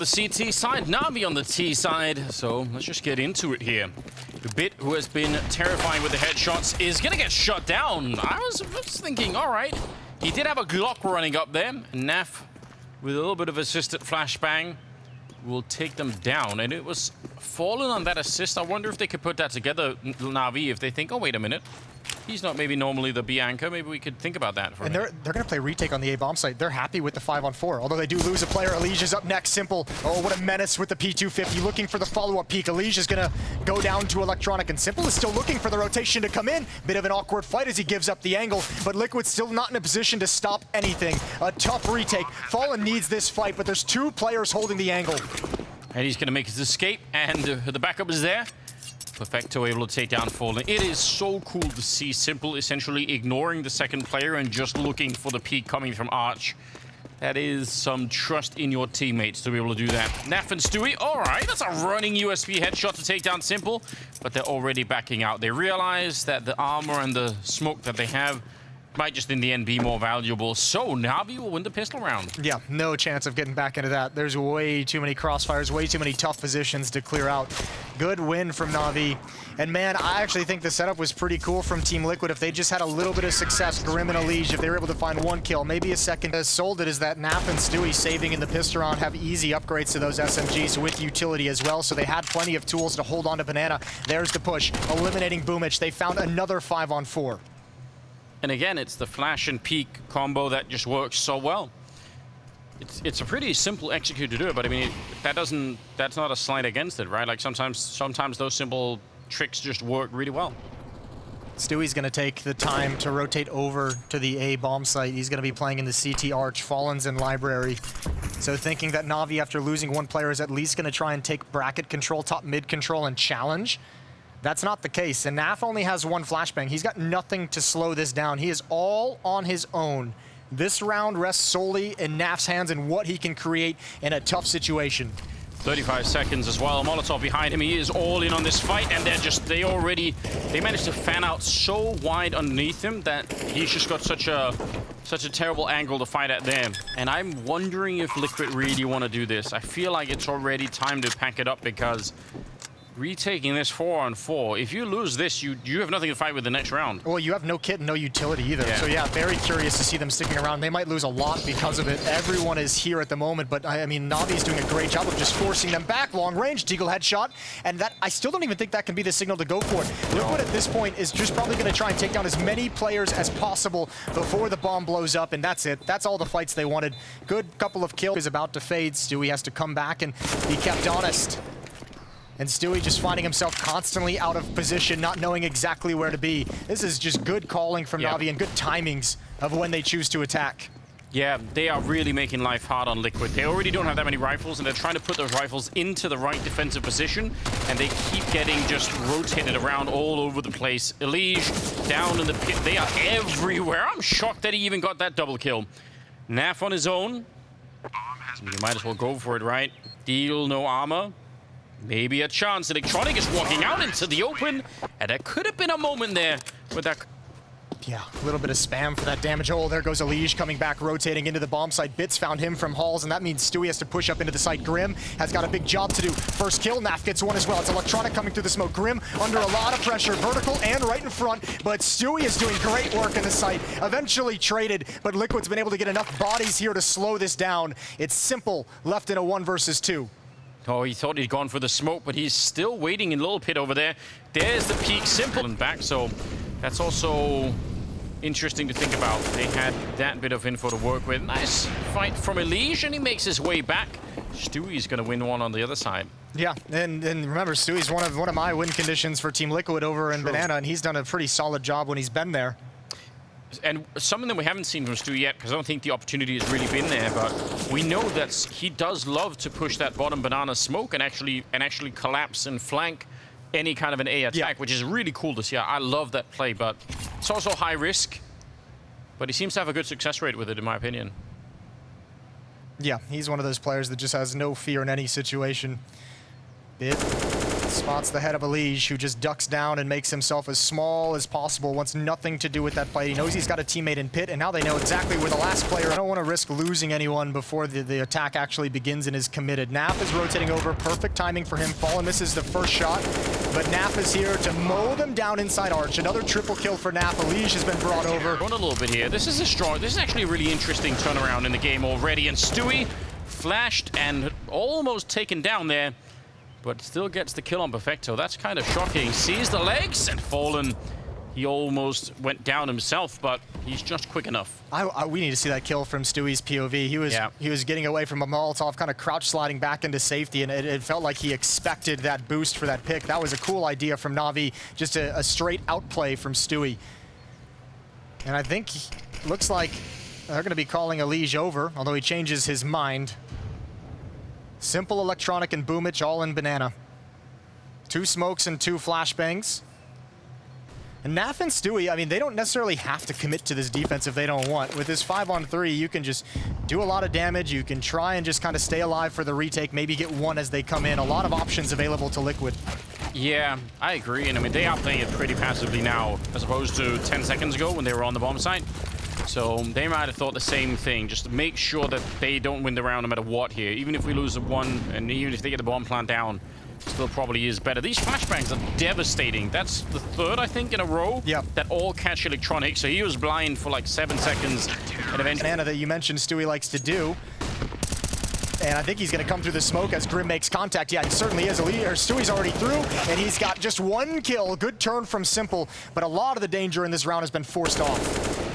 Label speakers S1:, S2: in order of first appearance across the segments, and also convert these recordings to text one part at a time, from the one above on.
S1: The CT side, NaVi on the T side, so let's just get into it here. The Bit, who has been terrifying with the headshots, is gonna get shut down. I was thinking, all right, he did have a Glock running up there. Naf, with a little bit of assisted flashbang, will take them down, and it was fallen on that assist. I wonder if they could put that together, NaVi, if they think, oh, wait a minute. He's not maybe normally the B anchor. Maybe we could think about that for a minute.
S2: They're going to play retake on the A bomb site. They're happy with the 5-on-4. Although they do lose a player. Elige is up next. Simple. Oh, what a menace with the P250. Looking for the follow-up peek. Elige is going to go down to Electronic, and Simple is still looking for the rotation to come in. Bit of an awkward fight as he gives up the angle, but Liquid's still not in a position to stop anything. A tough retake. Fallen needs this fight, but there's two players holding the angle.
S1: And he's going to make his escape, and the backup is there. Perfecto able to take down Fallen. It is so cool to see Simple essentially ignoring the second player and just looking for the peek coming from Arch. That is some trust in your teammates to be able to do that. Naf and Stewie, all right, that's a running USP headshot to take down Simple, but they're already backing out. They realize that the armor and the smoke that they have might just in the end be more valuable. So NaVi will win the pistol round.
S2: Yeah, no chance of getting back into that. There's way too many crossfires, way too many tough positions to clear out. Good win from NaVi. And man, I actually think the setup was pretty cool from Team Liquid. If they just had a little bit of success, Grim and Elige, if they were able to find one kill, maybe a second. As sold it is that Naf and Stewie saving in the pistol round have easy upgrades to those SMGs with utility as well. So they had plenty of tools to hold on to Banana. There's the push, eliminating Boomich. They found another 5-on-4.
S1: And again, it's the flash and peek combo that just works so well. It's a pretty simple execute to do it, but I mean, that's not a slight against it, right? Like sometimes those simple tricks just work really well.
S2: Stewie's going to take the time to rotate over to the A bomb site. He's going to be playing in the CT Arch, Fallen's in Library. So thinking that NaVi, after losing one player, is at least going to try and take bracket control, top mid control, and challenge. That's not the case, and Naf only has one flashbang. He's got nothing to slow this down. He is all on his own. This round rests solely in Naf's hands and what he can create in a tough situation.
S1: 35 seconds as well. Molotov behind him. He is all in on this fight, and they managed to fan out so wide underneath him that he's just got such a terrible angle to fight at them. And I'm wondering if Liquid really want to do this. I feel like it's already time to pack it up, because retaking this 4-on-4, if you lose this, you have nothing to fight with the next round.
S2: Well, you have no kit and no utility either.
S1: Yeah.
S2: So yeah, very curious to see them sticking around. They might lose a lot because of it. Everyone is here at the moment, but I mean, NaVi's doing a great job of just forcing them back. Long range, Deagle headshot, and that, I still don't even think that can be the signal to go for it. Liquid at this point is just probably going to try and take down as many players as possible before the bomb blows up, and that's it. That's all the fights they wanted. Good couple of kills is about to fade. Stewie has to come back and be kept honest. And Stewie just finding himself constantly out of position, not knowing exactly where to be. This is just good calling from NaVi and good timings of when they choose to attack.
S1: Yeah, they are really making life hard on Liquid. They already don't have that many rifles, and they're trying to put those rifles into the right defensive position, and they keep getting just rotated around all over the place. Elige down in the pit. They are everywhere. I'm shocked that he even got that double kill. Naf on his own. You might as well go for it, right? Deal, no armor. Maybe a chance. Electronic is walking out into the open, and there could have been a moment there with that.
S2: Yeah, a little bit of spam for that damage. Oh, there goes Elige coming back, rotating into the bomb site. Bits found him from Halls, and that means Stewie has to push up into the site. Grim has got a big job to do. First kill, Naf gets one as well. It's Electronic coming through the smoke. Grim under a lot of pressure, vertical and right in front, but Stewie is doing great work in the site. Eventually traded, but Liquid's been able to get enough bodies here to slow this down. It's Simple left in a 1 versus 2.
S1: Oh, he thought he'd gone for the smoke, but he's still waiting in Little Pit over there. There's the peak, Simple and back, so that's also interesting to think about. They had that bit of info to work with. Nice fight from Elige, and he makes his way back. Stewie's gonna win one on the other side.
S2: Yeah, and remember, Stewie's one of my win conditions for Team Liquid over in Banana, and he's done a pretty solid job when he's been there.
S1: And something that we haven't seen from Stewie yet, because I don't think the opportunity has really been there, but we know that he does love to push that bottom banana smoke and actually collapse and flank any kind of an A attack, which is really cool to see. I love that play, but it's also high risk. But he seems to have a good success rate with it, in my opinion.
S2: Yeah, he's one of those players that just has no fear in any situation. Bit Spots the head of Elige, who just ducks down and makes himself as small as possible, wants nothing to do with that fight. He knows he's got a teammate in pit, and now they know exactly where the last player. I don't want to risk losing anyone before the attack actually begins and is committed. Naf is rotating over, perfect timing for him. Fallen misses the first shot, but Naf is here to mow them down inside Arch. Another triple kill for Naf. Elige has been brought over.
S1: Run a little bit here. This is actually a really interesting turnaround in the game already, and Stewie flashed and almost taken down there, but still gets the kill on Perfecto. That's kind of shocking. Sees the legs, and Fallen, he almost went down himself, but he's just quick enough.
S2: We need to see that kill from Stewie's POV. He was getting away from a Molotov, kind of crouch sliding back into safety, and it felt like he expected that boost for that pick. That was a cool idea from NaVi, just a straight outplay from Stewie. And I think, looks like they're going to be calling Elige over, although he changes his mind. Simple, Electronic, and Boomich all in Banana. 2 smokes and 2 flashbangs. And Naf and Stewie, I mean, they don't necessarily have to commit to this defense if they don't want. With this 5-on-3, you can just do a lot of damage. You can try and just kind of stay alive for the retake, maybe get one as they come in. A lot of options available to Liquid.
S1: Yeah, I agree. And I mean, they are playing it pretty passively now, as opposed to 10 seconds ago when they were on the bomb site. So they might have thought the same thing, just to make sure that they don't win the round no matter what here. Even if we lose the one, and even if they get the bomb plant down, still probably is better. These flashbangs are devastating. That's the 3rd, I think, in a row that all catch Electronic. So he was blind for like 7 seconds. And eventually...
S2: Banana that you mentioned Stewie likes to do. And I think he's going to come through the smoke as Grim makes contact. Yeah, he certainly is. Stewie's already through, and he's got just 1 kill. Good turn from Simple, but a lot of the danger in this round has been forced off.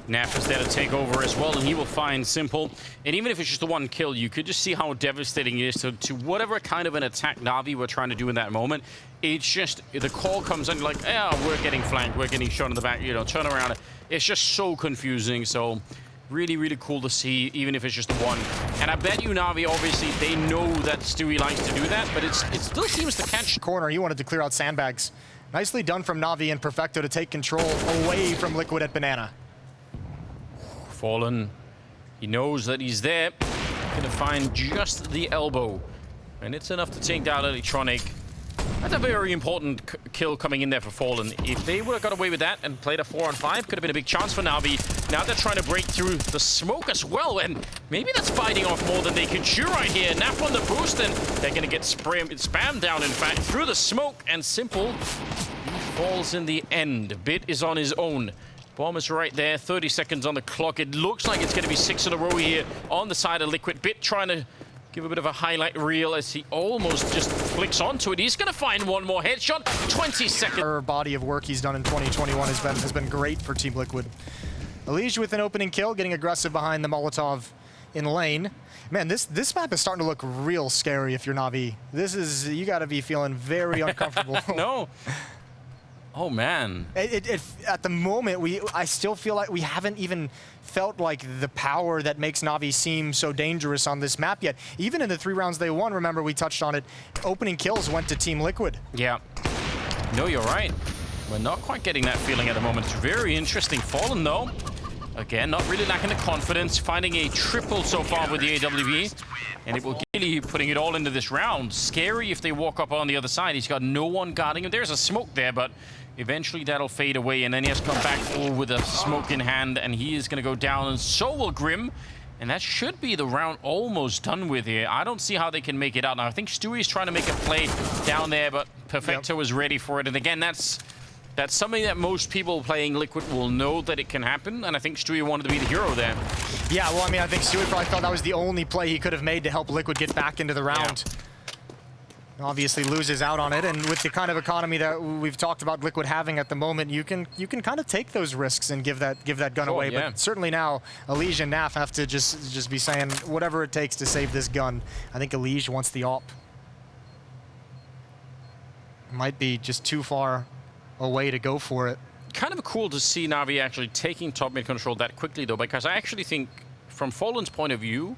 S1: Naf is there to take over as well, and he will find Simple. And even if it's just the 1 kill, you could just see how devastating it is to whatever kind of an attack NaVi were trying to do in that moment. It's just, the call comes in like, yeah, we're getting flanked, we're getting shot in the back, you know, turn around. It's just so confusing, so really, really cool to see, even if it's just the 1. And I bet you NaVi, obviously, they know that Stewie likes to do that, but it still seems to catch.
S2: Corner, he wanted to clear out sandbags. Nicely done from NaVi and Perfecto to take control away from Liquid at Banana.
S1: Fallen, he knows that he's there. Gonna find just the elbow, and it's enough to take down Electronic. That's a very important kill coming in there for Fallen. If they would have got away with that and played a 4-on-5, could have been a big chance for NaVi. Now they're trying to break through the smoke as well, and maybe that's fighting off more than they can chew right here. Naf on the boost, and they're gonna get spammed down, in fact, through the smoke, and Simple, he falls in the end. Bit is on his own. Bomb is right there, 30 seconds on the clock. It looks like it's going to be 6 in a row here on the side of Liquid. Bit trying to give a bit of a highlight reel as he almost just flicks onto it. He's going to find 1 more headshot. 20 seconds.
S2: Our body of work he's done in 2021 has been great for Team Liquid. Elige with an opening kill, getting aggressive behind the Molotov in lane. Man, this map is starting to look real scary if you're NaVi. This is, you got to be feeling very uncomfortable.
S1: No. Oh, man.
S2: At the moment, I still feel like we haven't even felt like the power that makes NaVi seem so dangerous on this map yet. Even in the 3 rounds they won, remember we touched on it, opening kills went to Team Liquid.
S1: Yeah. No, you're right. We're not quite getting that feeling at the moment. It's very interesting. Fallen, though. Again, not really lacking the confidence. Finding a triple so far with the AWP. And it will really putting it all into this round. Scary if they walk up on the other side. He's got no one guarding him. There's a smoke there, but eventually that'll fade away, and then he has to come back with a smoke in hand, and he is going to go down, and so will Grim. And that should be the round almost done with here. I don't see how they can make it out. Now, I think Stewie's trying to make a play down there, but Perfecto is ready for it. And again, that's something that most people playing Liquid will know that it can happen, and I think Stewie wanted to be the hero there.
S2: Yeah, well, I mean, I think Stewie probably thought that was the only play he could have made to help Liquid get back into the round. Yeah. Obviously loses out on it, and with the kind of economy that we've talked about Liquid having at the moment, you can kind of take those risks and give that gun away.
S1: Yeah.
S2: But certainly now, Elige and Naf have to just be saying whatever it takes to save this gun. I think Elige wants the op. Might be just too far away to go for it.
S1: Kind of cool to see NaVi actually taking top mid control that quickly, though, because I actually think, from Fallen's point of view,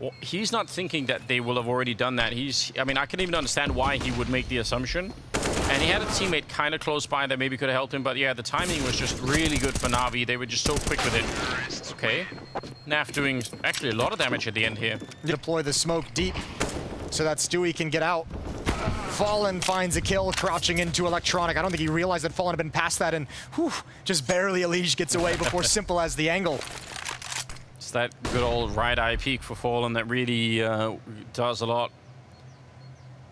S1: well, he's not thinking that they will have already done that. I mean, I can even understand why he would make the assumption. And he had a teammate kind of close by that maybe could have helped him, but yeah, the timing was just really good for NaVi. They were just so quick with it. Okay. Naf doing actually a lot of damage at the end here.
S2: Deploy the smoke deep so that Stewie can get out. Fallen finds a kill, crouching into Electronic. I don't think he realized that Fallen had been past that, and whew, just barely Elige gets away before Simple has the angle.
S1: It's that good old right eye peek for Fallen that really does a lot.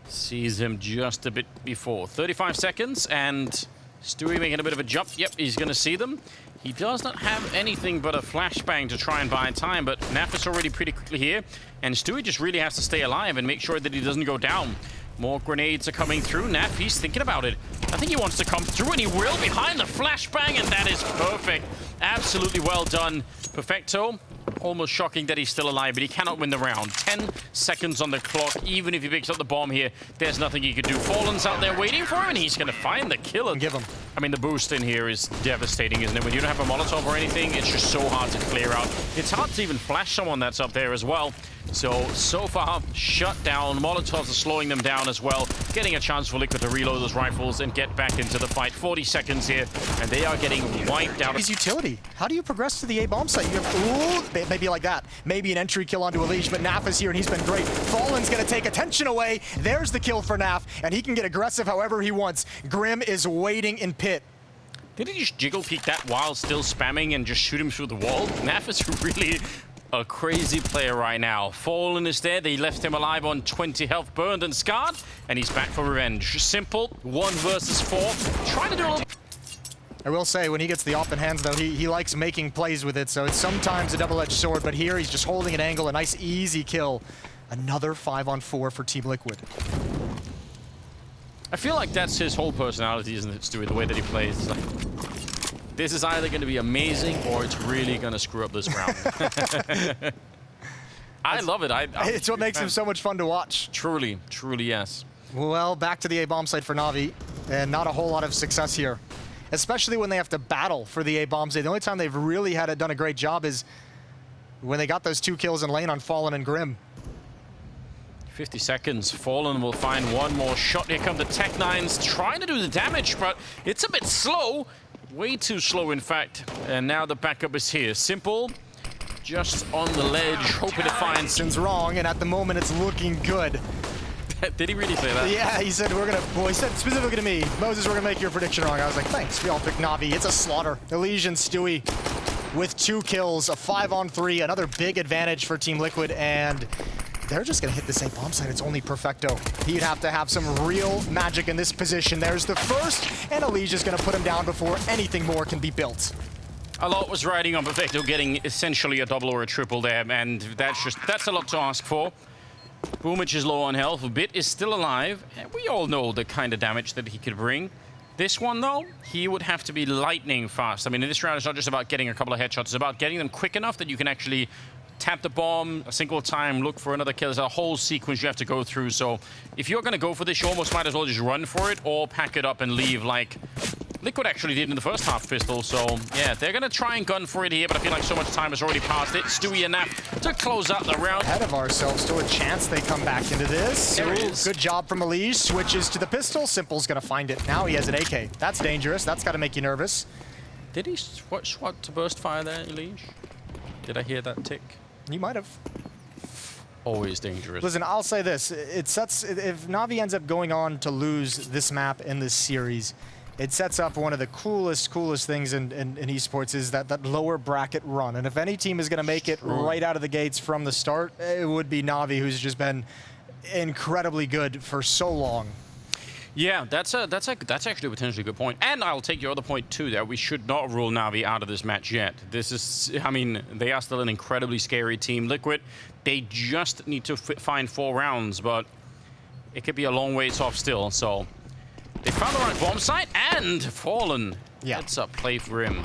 S1: Sees him just a bit before. 35 seconds, and Stewie making a bit of a jump. Yep, he's going to see them. He does not have anything but a flashbang to try and buy time, but Naf is already pretty quickly here, and Stewie just really has to stay alive and make sure that he doesn't go down. More grenades are coming through. Naf, he's thinking about it. I think he wants to come through, and he will behind the flashbang, and that is perfect. Absolutely well done. Perfecto. Almost shocking that he's still alive, but he cannot win the round. 10 seconds on the clock. Even if he picks up the bomb here, there's nothing he could do. Fallen's out there waiting for him, and he's going to find the killer.
S2: Give him.
S1: I mean, the boost in here is devastating, isn't it? When you don't have a Molotov or anything, it's just so hard to clear out. It's hard to even flash someone that's up there as well. So far, shut down. Molotovs are slowing them down as well. Getting a chance for Liquid to reload those rifles and get back into the fight. 40 seconds here, and they are getting wiped out.
S2: His utility. How do you progress to the A bomb site? You have, ooh, maybe like that. Maybe an entry kill onto Elige, but Naf is here, and he's been great. Fallen's going to take attention away. There's the kill for Naf, and he can get aggressive however he wants. Grim is waiting in pit.
S1: Did he just jiggle peek that while still spamming and just shoot him through the wall? Naf is really a crazy player right now. Fallen is there. They left him alive on 20 health, burned and scarred, and he's back for revenge. Simple, 1 versus 4. Trying to do a little...
S2: I will say, when he gets the off in hands, though, he likes making plays with it, so it's sometimes a double-edged sword, but here he's just holding an angle, a nice, easy kill. Another 5-on-4 for Team Liquid.
S1: I feel like that's his whole personality, isn't it, Stewie? The way that he plays. It's like, this is either going to be amazing or it's really going to screw up this round. I love it.
S2: It's what makes him so much fun to watch.
S1: Truly, truly, yes.
S2: Well, back to the A-bomb site for NaVi, and not a whole lot of success here. Especially when they have to battle for the A-bomb site. The only time they've really done a great job is when they got those 2 kills in lane on Fallen and Grim.
S1: 50 seconds. Fallen will find one more shot. Here come the Tech-9s trying to do the damage, but it's a bit slow. Way too slow, in fact. And now the backup is here. Simple, just on the ledge, hoping to find...
S2: Sin's wrong, and at the moment it's looking good.
S1: Did he really say that?
S2: Yeah, he said, he said specifically to me, Moses, we're gonna make your prediction wrong. I was like, thanks, we all picked NaVi. It's a slaughter. Elysian and Stewie with 2 kills, a 5-on-3, another big advantage for Team Liquid, and they're just gonna hit this A-bomb site. It's only Perfecto. He'd have to have some real magic in this position. There's the first, and Alicia's gonna put him down before anything more can be built.
S1: A lot was riding on Perfecto getting essentially a double or a triple there, and that's a lot to ask for. Boomich is low on health, Bit is still alive, and we all know the kind of damage that he could bring. This one, though, he would have to be lightning fast. I mean, in this round, it's not just about getting a couple of headshots, it's about getting them quick enough that you can actually tap the bomb a single time, look for another kill. There's a whole sequence you have to go through, so if you're going to go for this, you almost might as well just run for it or pack it up and leave like Liquid actually did in the first half, Pistol. So, yeah, they're going to try and gun for it here, but I feel like so much time has already passed it. Stewie and Naf to close out the round.
S2: Ahead of ourselves, still a chance they come back into this.
S1: There it is.
S2: Good job from Elige. Switches to the pistol. Simple's going to find it. Now he has an AK. That's dangerous. That's got to make you nervous.
S1: Did he swat to burst fire there, Elige? Did I hear that tick?
S2: You might have.
S1: Always dangerous.
S2: Listen, I'll say this. If NaVi ends up going on to lose this map in this series, it sets up one of the coolest things in esports is that lower bracket run. And if any team is going to make it right out of the gates from the start, it would be NaVi, who's just been incredibly good for so long.
S1: Yeah, that's actually a potentially good point. And I'll take your other point too, that we should not rule NaVi out of this match yet. This is, I mean, they are still an incredibly scary team. Liquid, they just need to find 4 rounds, but it could be a long ways off still, so... They found the right bomb site and Fallen.
S2: Yeah.
S1: That's a play for him,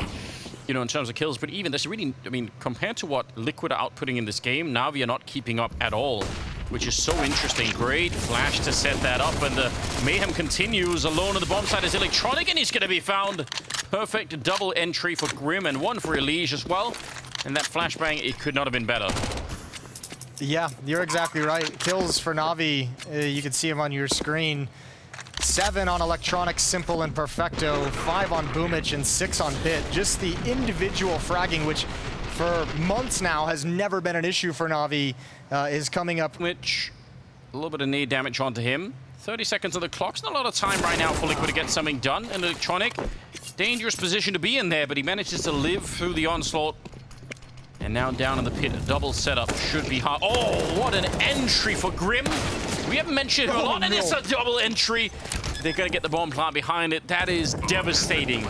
S1: you know, in terms of kills. But even this really, I mean, compared to what Liquid are outputting in this game, NaVi are not keeping up at all, which is so interesting. Great flash to set that up, and the mayhem continues. Alone on the bomb site is Electronic, and he's going to be found. Perfect double entry for Grim and one for Elige as well. And that flashbang, it could not have been better.
S2: Yeah, you're exactly right. Kills for NaVi, you can see him on your screen. 7 on Electronic, Simple, and Perfecto. 5 on Boomich and 6 on Bit. Just the individual fragging, which for months now has never been an issue for NaVi, is coming up.
S1: Which, a little bit of nade damage onto him. 30 seconds on the clock. It's not a lot of time right now for Liquid to get something done. And Electronic, dangerous position to be in there, but he manages to live through the onslaught. And now down in the pit, a double setup should be hard. Oh, what an entry for Grim. We haven't mentioned him a lot, and it's a double entry. They're going to get the bomb plant behind it. That is devastating.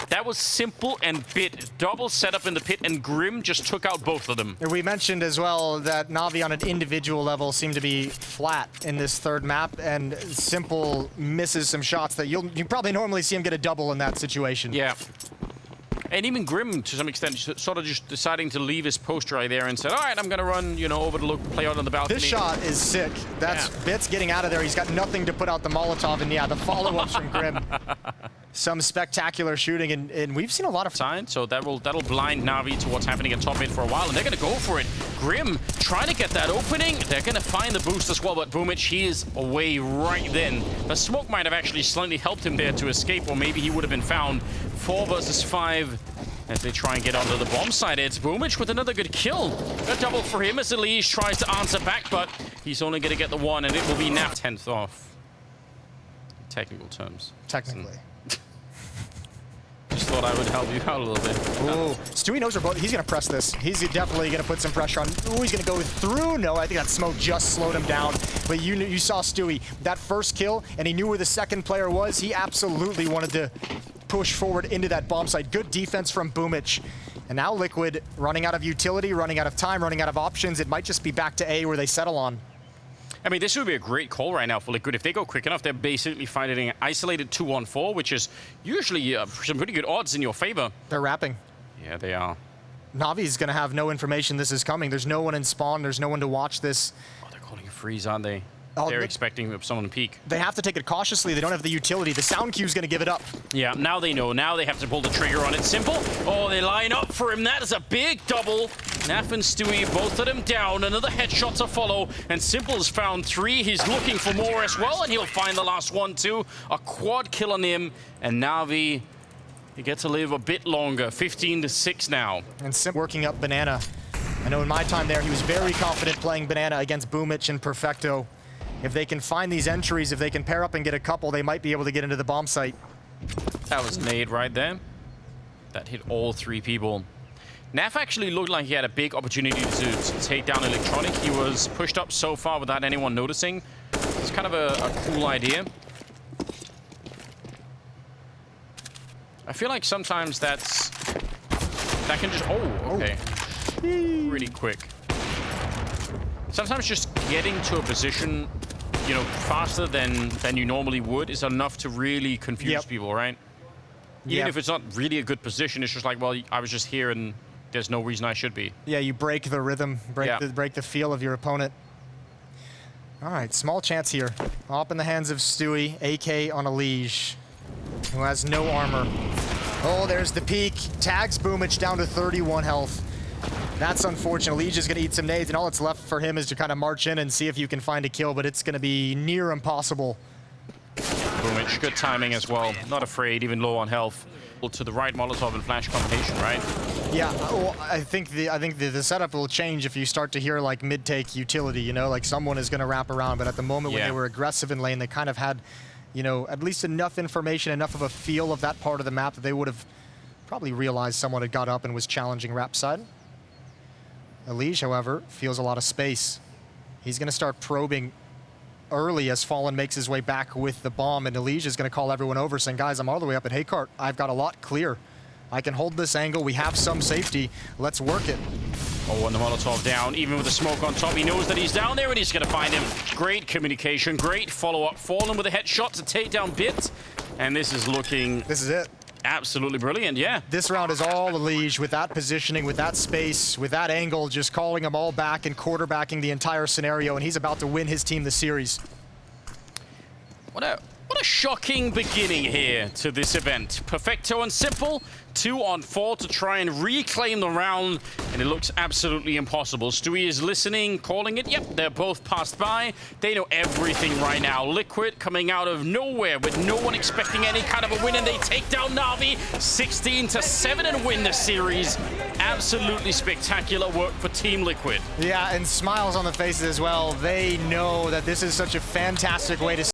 S1: That was simple and bit. Double setup in the pit, and Grim just took out both of them.
S2: We mentioned as well that NaVi on an individual level seemed to be flat in this third map, and Simple misses some shots that you probably normally see him get a double in that situation.
S1: Yeah. And even Grim, to some extent, sort of just deciding to leave his post right there and said, all right, I'm going to run, you know, over to look, play out on the balcony.
S2: This shot is sick. That's Bits getting out of there. He's got nothing to put out the Molotov, and yeah, the follow-ups from Grim. Some spectacular shooting, and we've seen a lot of
S1: sign, so that'll blind NaVi to what's happening at top mid for a while, and they're going to go for it. Grim trying to get that opening. They're going to find the boost as well, but Boomich, he is away right then. The smoke might have actually slightly helped him there to escape, or maybe he would have been found. 4 versus 5 as they try and get onto the bomb side. It's Boomich with another good kill. A double for him as Elise tries to answer back, but he's only going to get the one, and it will be NaV 10th off. Technical terms.
S2: Technically.
S1: Just thought I would help you out a little bit.
S2: Ooh, Stewie knows he's going to press this. He's definitely going to put some pressure on. Ooh, he's going to go through. No, I think that smoke just slowed him down. But you saw Stewie, that first kill, and he knew where the second player was. He absolutely wanted to push forward into that bomb site. Good defense from Boomich. And now Liquid running out of utility, running out of time, running out of options. It might just be back to A where they settle on.
S1: I mean, this would be a great call right now for Liquid. If they go quick enough, they're basically fighting an isolated 2-on-4, which is usually some pretty good odds in your favor.
S2: They're wrapping.
S1: Yeah, they are.
S2: NaVi's going to have no information this is coming. There's no one in spawn. There's no one to watch this.
S1: Oh, they're calling a freeze, aren't they?
S2: Oh,
S1: they're expecting someone to peek.
S2: They have to take it cautiously. They don't have the utility. The sound cue's going to give it up.
S1: Yeah, now they know. Now they have to pull the trigger on it. Simple. Oh, they line up for him. That is a big double. NaV and Stewie, both of them down. Another headshot to follow. And Simple has found 3. He's looking for more as well, and he'll find the last one too. A quad kill on him. And NaVi, he gets to live a bit longer. 15-6 now.
S2: And Simple working up Banana. I know in my time there, he was very confident playing Banana against Boomich and Perfecto. If they can find these entries, if they can pair up and get a couple, they might be able to get into the bomb site.
S1: That was nade right there. That hit all 3 people. NaV actually looked like he had a big opportunity to take down Electronic. He was pushed up so far without anyone noticing. It's kind of a cool idea. I feel like sometimes that can just... Oh, okay. Really quick. Sometimes just getting to a position, you know, faster than you normally would is enough to really confuse people, right? Even if it's not really a good position, it's just like, well, I was just here and there's no reason I should be. Yeah,
S2: you break the rhythm, break the feel of your opponent. All right, small chance here. Up in the hands of Stewie, AK on a Liege, who has no armor. Oh, there's the peak. Tags Boomich down to 31 health. That's unfortunate. Liege is going to eat some nades, and all that's left for him is to kind of march in and see if you can find a kill, but it's going to be near impossible.
S1: Boomich, good timing as well. Not afraid, even low on health. To the right Molotov and flash combination, right?
S2: Yeah, well, I think the setup will change if you start to hear like mid-take utility, you know, like someone is going to wrap around, but at the moment when they were aggressive in lane, they kind of had, you know, at least enough information, enough of a feel of that part of the map that they would have probably realized someone had got up and was challenging rap side. Elige, however, feels a lot of space. He's going to start probing early as Fallen makes his way back with the bomb, and Elige is going to call everyone over, saying, guys, I'm all the way up at Haykart. I've got a lot clear. I can hold this angle. We have some safety. Let's work it.
S1: Oh, and the Molotov down, even with the smoke on top. He knows that he's down there, and he's going to find him. Great communication, great follow-up. Fallen with a headshot to take down Bit, and this is looking...
S2: This is it.
S1: Absolutely brilliant, yeah.
S2: This round is all Elige with that positioning, with that space, with that angle, just calling them all back and quarterbacking the entire scenario, and he's about to win his team the series.
S1: What a shocking beginning here to this event. Perfecto and Simple, 2-on-4 to try and reclaim the round, and it looks absolutely impossible. Stewie is listening, calling it. Yep, they're both passed by. They know everything right now. Liquid coming out of nowhere with no one expecting any kind of a win, and they take down NaVi 16-7 and win the series. Absolutely spectacular work for Team Liquid.
S2: Yeah, and smiles on the faces as well. They know that this is such a fantastic way to